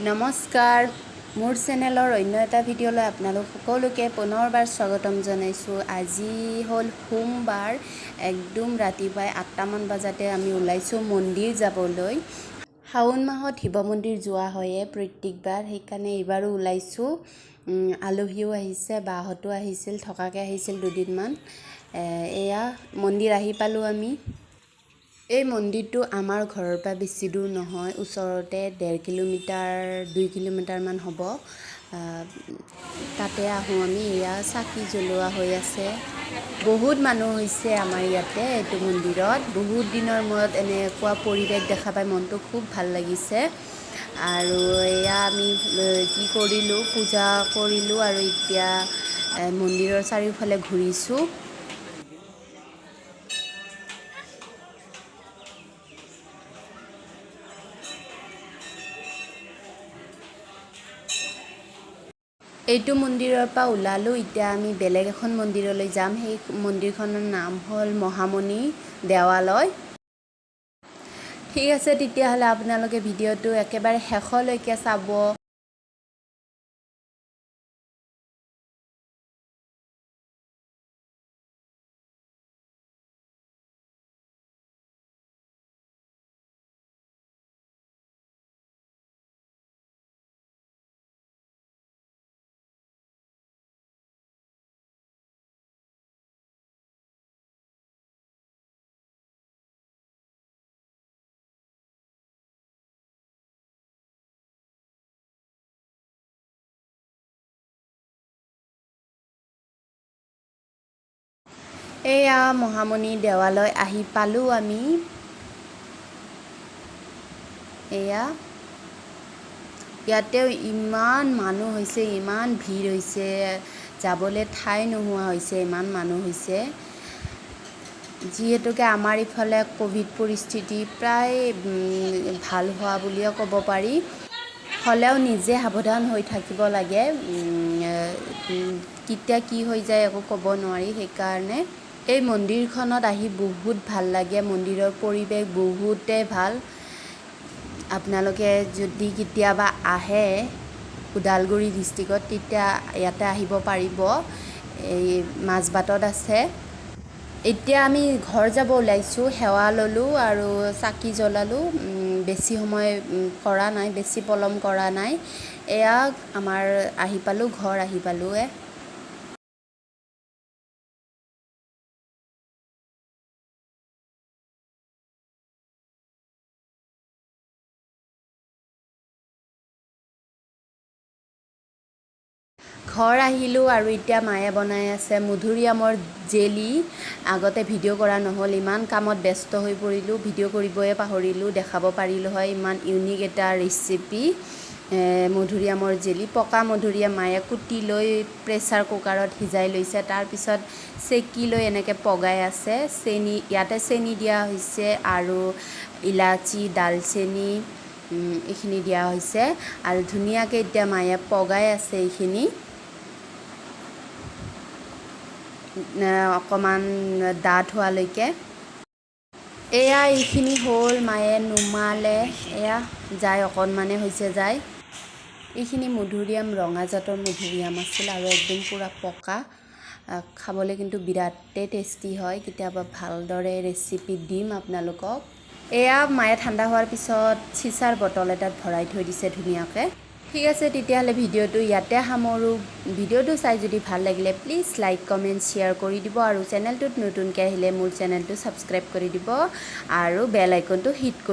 নমস্কাৰ মোৰ চেনেলৰ অন্য এটা ভিডিঅ'লৈ আপোনালোক সকলোকে পুনৰবাৰ স্বাগতম জনাইছোঁ। আজি হ'ল সোমবাৰ, একদম ৰাতিপুৱাই 8টামান বজাতে আমি ওলাইছোঁ মন্দিৰ যাবলৈ। শাওণ মাহত শিৱ মন্দিৰ যোৱা হয়ে প্ৰত্যেকবাৰ, সেইকাৰণে এইবাৰো ওলাইছোঁ। আলহীও আহিছে, বাহঁতো আহিছিল, থকাকৈ আহিছিল দুদিনমান। এয়া মন্দিৰ আহি পালোঁ আমি। এই মন্দিৰটো আমাৰ ঘৰৰ পৰা বেছি দূৰ নহয়, ওচৰতে 1.5 কিলোমিটাৰ 2 কিলোমিটাৰমান হ'ব। তাতে আহোঁ আমি। এয়া চাকি জ্বলোৱা হৈ আছে, বহুত মানুহ হৈছে আমাৰ ইয়াতে এইটো মন্দিৰত। বহুত দিনৰ মূৰত এনেকুৱা পৰিৱেশ দেখা পাই মনটো খুব ভাল লাগিছে। আৰু এয়া আমি কি কৰিলোঁ, পূজা কৰিলোঁ আৰু এতিয়া মন্দিৰৰ চাৰিওফালে ঘূৰিছোঁ। এইটো মন্দিৰৰ পৰা ওলালোঁ, এতিয়া আমি বেলেগ এখন মন্দিৰলৈ যাম। সেই মন্দিৰখনৰ নাম হ'ল মহামণি দেৱালয়। ঠিক আছে, তেতিয়াহ'লে আপোনালোকে ভিডিঅ'টো একেবাৰে শেষলৈকে চাব। এয়া মহামণি দেৱালয় আহি পালোঁ আমি। এয়া ইয়াতেও ইমান মানুহ হৈছে, ইমান ভিৰ হৈছে, যাবলৈ ঠাই নোহোৱা হৈছে, ইমান মানুহ হৈছে। যিহেতুকে আমাৰ ইফালে ক'ভিড পৰিস্থিতি প্ৰায় ভাল হোৱা বুলিয়ে ক'ব পাৰি, হ'লেও নিজে সাৱধান হৈ থাকিব লাগে। কেতিয়া কি হৈ যায় একো ক'ব নোৱাৰি। সেইকাৰণে এই মন্দিৰখনত আহি বহুত ভাল লাগে। মন্দিৰৰ পৰিৱেশ বহুতেই ভাল। আপোনালোকে যদি কেতিয়াবা আহে ওদালগুৰি ডিষ্ট্ৰিক্টত, তেতিয়া ইয়াতে আহিব পাৰিব। এই মাজবাটত আছে। এতিয়া আমি ঘৰ যাব ওলাইছোঁ। সেৱা ল'লোঁ আৰু চাকি জ্বলালোঁ। বেছি সময় কৰা নাই, বেছি পলম কৰা নাই। এয়া আমাৰ আহি পালোঁ, ঘৰ আহি পালোঁ। ঘৰ আহিলোঁ আৰু এতিয়া মায়ে বনাই আছে মধুৰিআমৰ জেলি। আগতে ভিডিঅ' কৰা নহ'ল, ইমান কামত ব্যস্ত হৈ পৰিলোঁ, ভিডিঅ' কৰিবই পাহৰিলোঁ। দেখাব পাৰিলোঁ হয়, ইমান ইউনিক এটা ৰেচিপি। মধুৰিআমৰ জেলি, পকা মধুৰিআম মায়ে কুটি লৈ প্ৰেছাৰ কুকাৰত সিজাই লৈছে, তাৰপিছত চেকি লৈ এনেকৈ পগাই আছে। ইয়াতে চেনি দিয়া হৈছে আৰু ইলাচি, ডালচেনি এইখিনি দিয়া হৈছে আৰু ধুনীয়াকৈ এতিয়া মায়ে পগাই আছে এইখিনি। অকণমান ডাঠ হোৱালৈকে। এয়া এইখিনি হ'ল, মায়ে নুমালে। এয়া যায়, অকণমানে হৈছে যায়। এইখিনি মধুৰিআম ৰঙা জাতৰ মধুৰিআম আছিল আৰু একদম পূৰা পকা। খাবলৈ কিন্তু বিৰাটেই টেষ্টি হয়। কেতিয়াবা ভালদৰে ৰেচিপি দিম আপোনালোকক। এয়া মায়ে ঠাণ্ডা হোৱাৰ পিছত চিচাৰ বটল এটাত ভৰাই থৈ দিছে ধুনীয়াকৈ। ঠিক আছে, তেতিয়াহ'লে ভিডিঅ'টো ইয়াতে সামৰোঁ। ভিডিঅ'টো চাই যদি ভাল লাগিলে প্লিজ লাইক, কমেণ্ট, শ্বেয়াৰ কৰি দিব আৰু চেনেলটোত নতুনকৈ আহিলে মোৰ চেনেলটো ছাবস্ক্ৰাইব কৰি দিব আৰু বেল আইকনটো হিট কৰি